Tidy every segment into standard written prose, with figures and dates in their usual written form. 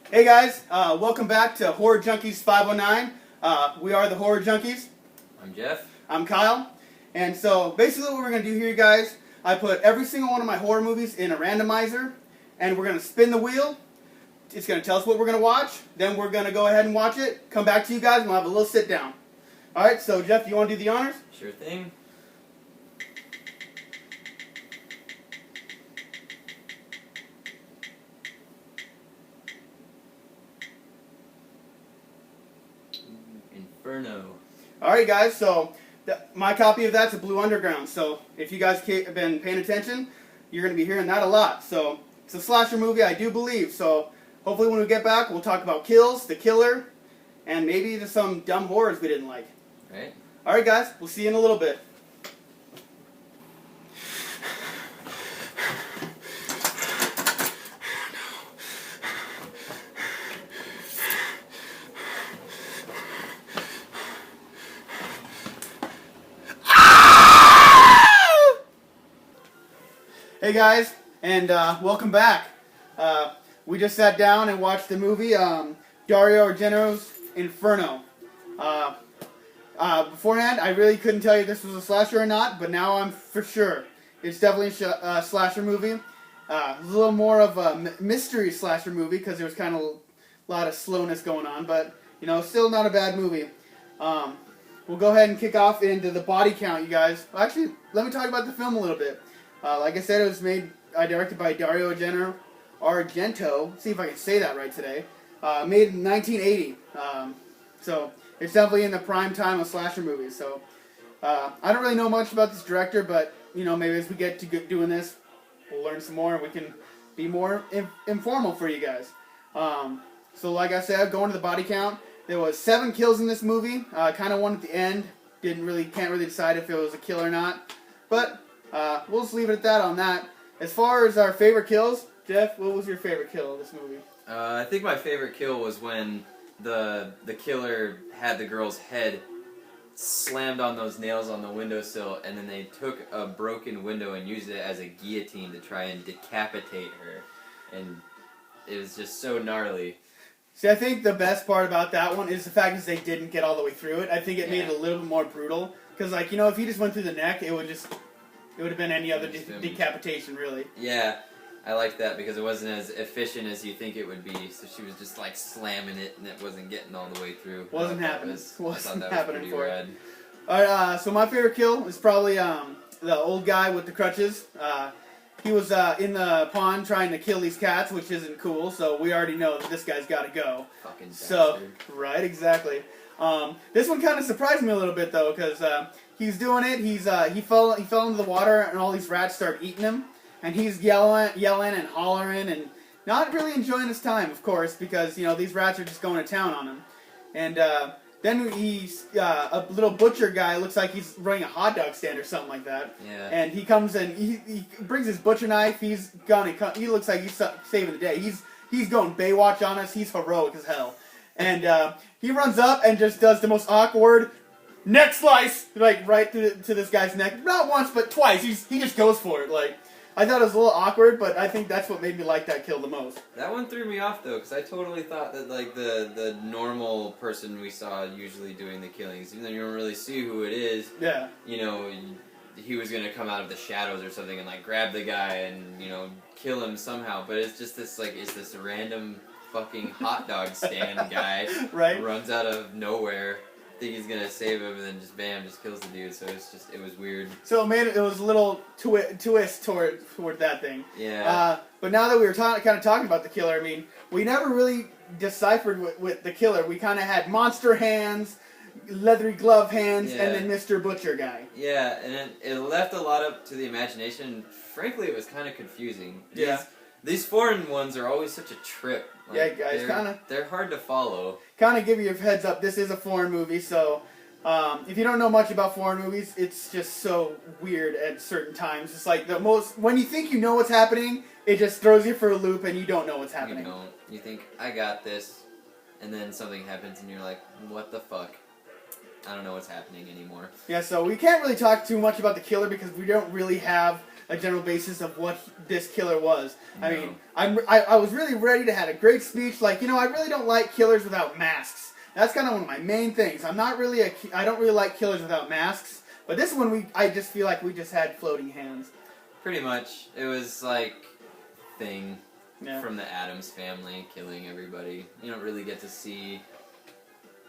Hey guys, welcome back to Horror Junkies 509. We are the Horror Junkies. I'm Jeff. I'm Kyle. And so basically what we're going to do here, guys, I put every single one of my horror movies in a randomizer, and we're going to spin the wheel. It's going to tell us what we're going to watch. Then we're going to go ahead and watch it, come back to you guys, and we'll have a little sit down. Alright, so Jeff, you want to do the honors? Sure thing. Inferno. Alright guys, so my copy of that's a Blue Underground, so if you guys have been paying attention, you're going to be hearing that a lot. So it's a slasher movie, I do believe, so hopefully when we get back we'll talk about kills, the killer, and maybe just some dumb horrors we didn't like. Right. Alright guys, we'll see you in a little bit. Hey guys, and welcome back. We just sat down and watched the movie Dario Argento's Inferno. Beforehand, I really couldn't tell you if this was a slasher or not, but now I'm for sure. It's definitely a slasher movie. A little more of a mystery slasher movie because there was kind of a lot of slowness going on, but you know, still not a bad movie. We'll go ahead and kick off into the body count, you guys. Well, actually, let me talk about the film a little bit. Like I said, it was directed by Dario Argento. See if I can say that right today. Made in 1980. So it's definitely in the prime time of slasher movies. So I don't really know much about this director, but you know, maybe as we get to doing this, we'll learn some more and we can be more informal for you guys. So like I said, going to the body count, there was 7 kills in this movie. Kind of one at the end. Can't really decide if it was a kill or not. But we'll just leave it at that on that. As far as our favorite kills, Jeff, what was your favorite kill of this movie? I think my favorite kill was when the killer had the girl's head slammed on those nails on the windowsill, and then they took a broken window and used it as a guillotine to try and decapitate her. And it was just so gnarly. See, I think the best part about that one is the fact that they didn't get all the way through it. I think it made it a little bit more brutal. Because, like, you know, if he just went through the neck, it would have been any other decapitation, really. Yeah, I like that because it wasn't as efficient as you think it would be. So she was just like slamming it, and it wasn't getting all the way through. Wasn't happening. Wasn't happening for it. All right, so my favorite kill is probably the old guy with the crutches. He was in the pond trying to kill these cats, which isn't cool. So we already know that this guy's got to go. Fucking bastard. So right, exactly. This one kind of surprised me a little bit though, because he's doing it. He fell into the water, and all these rats start eating him, and he's yelling and hollering, and not really enjoying his time, of course, because you know these rats are just going to town on him. And then he's a little butcher guy. Looks like he's running a hot dog stand or something like that. Yeah. And he comes and he brings his butcher knife. He looks like he's saving the day. He's going Baywatch on us. He's heroic as hell. And he runs up and just does the most awkward neck slice, like right to this guy's neck. Not once, but twice. He just goes for it. Like, I thought it was a little awkward, but I think that's what made me like that kill the most. That one threw me off though, because I totally thought that like the normal person we saw usually doing the killings, even though you don't really see who it is. Yeah. You know, he was gonna come out of the shadows or something and like grab the guy and you know kill him somehow. But it's just this like this random fucking hot dog stand guy right? Runs out of nowhere, think he's gonna save him, and then just bam, just kills the dude. So it was weird. So it was a little twist toward that thing. Yeah. But now that we were kind of talking about the killer, I mean, we never really deciphered with the killer. We kind of had monster hands, leathery glove hands, and then Mr. Butcher guy. Yeah, and it left a lot up to the imagination. Frankly, it was kind of confusing. These foreign ones are always such a trip. Like, yeah, guys, they're hard to follow. Kind of give you a heads up, this is a foreign movie, so if you don't know much about foreign movies, it's just so weird at certain times. It's like when you think you know what's happening, it just throws you for a loop and you don't know what's happening. You don't. You think, I got this, and then something happens and you're like, what the fuck? I don't know what's happening anymore. Yeah, so we can't really talk too much about the killer because we don't really have a general basis of what this killer was. No. I mean, I was really ready to have a great speech, like, I really don't like killers without masks. That's kind of one of my main things. I don't really like killers without masks, but this one I just feel like we just had floating hands. Pretty much, it was like Thing Yeah. from the Addams Family killing everybody. You don't really get to see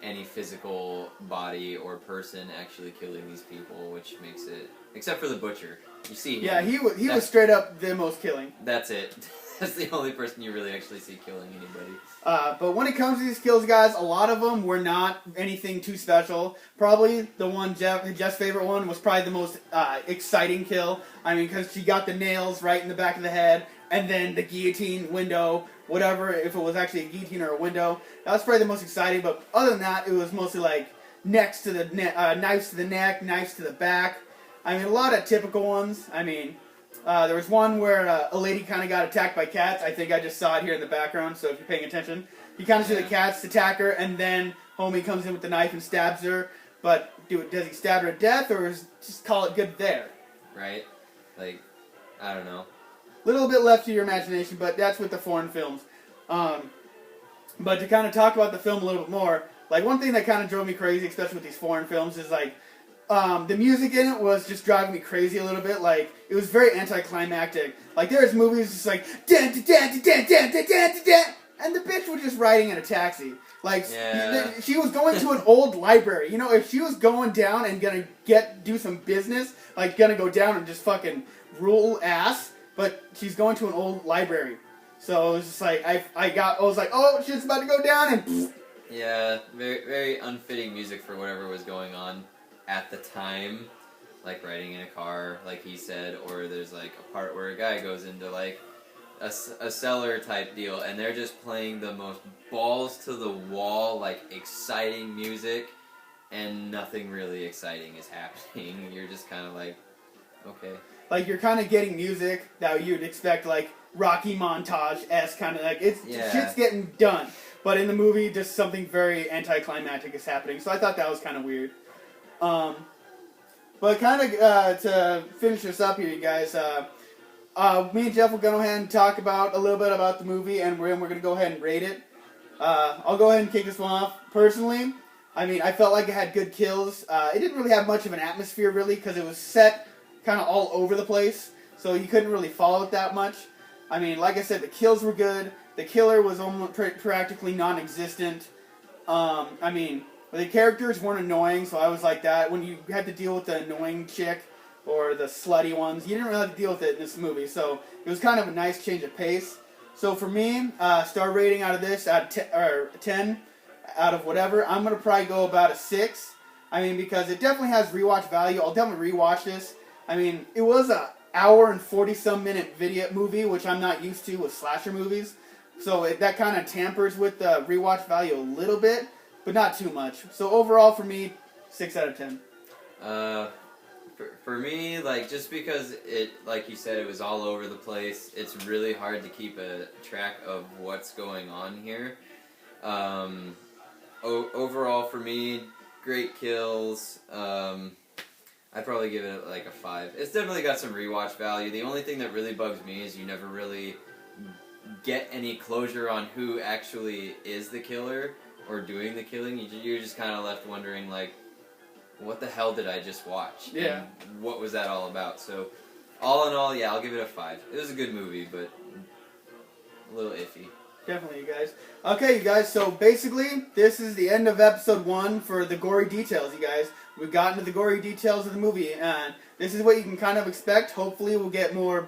any physical body or person actually killing these people, which makes it, except for the butcher. You see him. Yeah, he was straight up the most killing. That's it. That's the only person you really actually see killing anybody. But when it comes to these kills, guys, a lot of them were not anything too special. Probably the one Jeff's favorite one was probably the most exciting kill. I mean, because she got the nails right in the back of the head, and then the guillotine window, whatever, if it was actually a guillotine or a window. That was probably the most exciting, but other than that, it was mostly like knives to the neck, knives to the back. I mean, a lot of typical ones. I mean, there was one where a lady kind of got attacked by cats. I think I just saw it here in the background, so if you're paying attention. You kind of see the cats attack her, and then homie comes in with the knife and stabs her. But does he stab her to death, or just call it good there? Right? Like, I don't know. Little bit left to your imagination, but that's with the foreign films. But to kind of talk about the film a little bit more, like one thing that kind of drove me crazy, especially with these foreign films, is like the music in it was just driving me crazy a little bit. Like it was very anticlimactic. Like there's movies just like dan dan dan dan dan dan dan dan, and the bitch was just riding in a taxi. Like she was going to an old library. If she was going down and gonna do some business, like gonna go down and just fucking rule ass. But she's going to an old library. So it was just like, I was like, oh, shit's about to go down, and yeah, very, very unfitting music for whatever was going on at the time. Like riding in a car, like he said, or there's like a part where a guy goes into like a cellar type deal, and they're just playing the most balls to the wall, like exciting music, and nothing really exciting is happening. You're just kind of like, okay. Like, you're kind of getting music that you'd expect, like, Rocky montage-esque kind of, like, shit's getting done. But in the movie, just something very anticlimactic is happening. So I thought that was kind of weird. But kind of to finish this up here, you guys, me and Jeff will go ahead and talk about a little bit about the movie, and we're going to go ahead and rate it. I'll go ahead and kick this one off. Personally, I mean, I felt like it had good kills. It didn't really have much of an atmosphere, really, because it was set kind of all over the place, so you couldn't really follow it that much. I mean, like I said, the kills were good. The killer was almost practically non-existent. I mean, the characters weren't annoying, so I was like that. When you had to deal with the annoying chick or the slutty ones, you didn't really have to deal with it in this movie, so it was kind of a nice change of pace. So for me, star rating out of this, out of 10, out of whatever, I'm going to probably go about a 6. I mean, because it definitely has rewatch value. I'll definitely rewatch this. I mean, it was an hour and 40-some minute video movie, which I'm not used to with slasher movies. So that kind of tampers with the rewatch value a little bit, but not too much. So overall, for me, 6 out of 10. For me, like, just because it, like you said, it was all over the place, it's really hard to keep a track of what's going on here. Overall, for me, great kills. I'd probably give it like a 5. It's definitely got some rewatch value. The only thing that really bugs me is you never really get any closure on who actually is the killer or doing the killing. You're just kind of left wondering, like, what the hell did I just watch? Yeah. And what was that all about? So, all in all, yeah, I'll give it a 5. It was a good movie, but a little iffy. Definitely, you guys. Okay, you guys, so basically, this is the end of episode 1 for the Gory Details, you guys. We've gotten to the gory details of the movie, and this is what you can kind of expect. Hopefully, we'll get more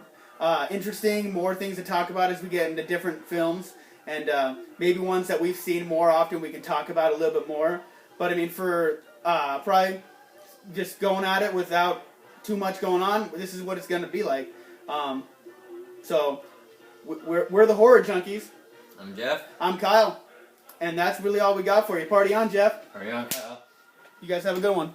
interesting, more things to talk about as we get into different films, and maybe ones that we've seen more often we can talk about a little bit more. But, I mean, for probably just going at it without too much going on, this is what it's going to be like. So, we're the Horror Junkies. I'm Jeff. I'm Kyle. And that's really all we got for you. Party on, Jeff. Party on, Kyle. You guys have a good one.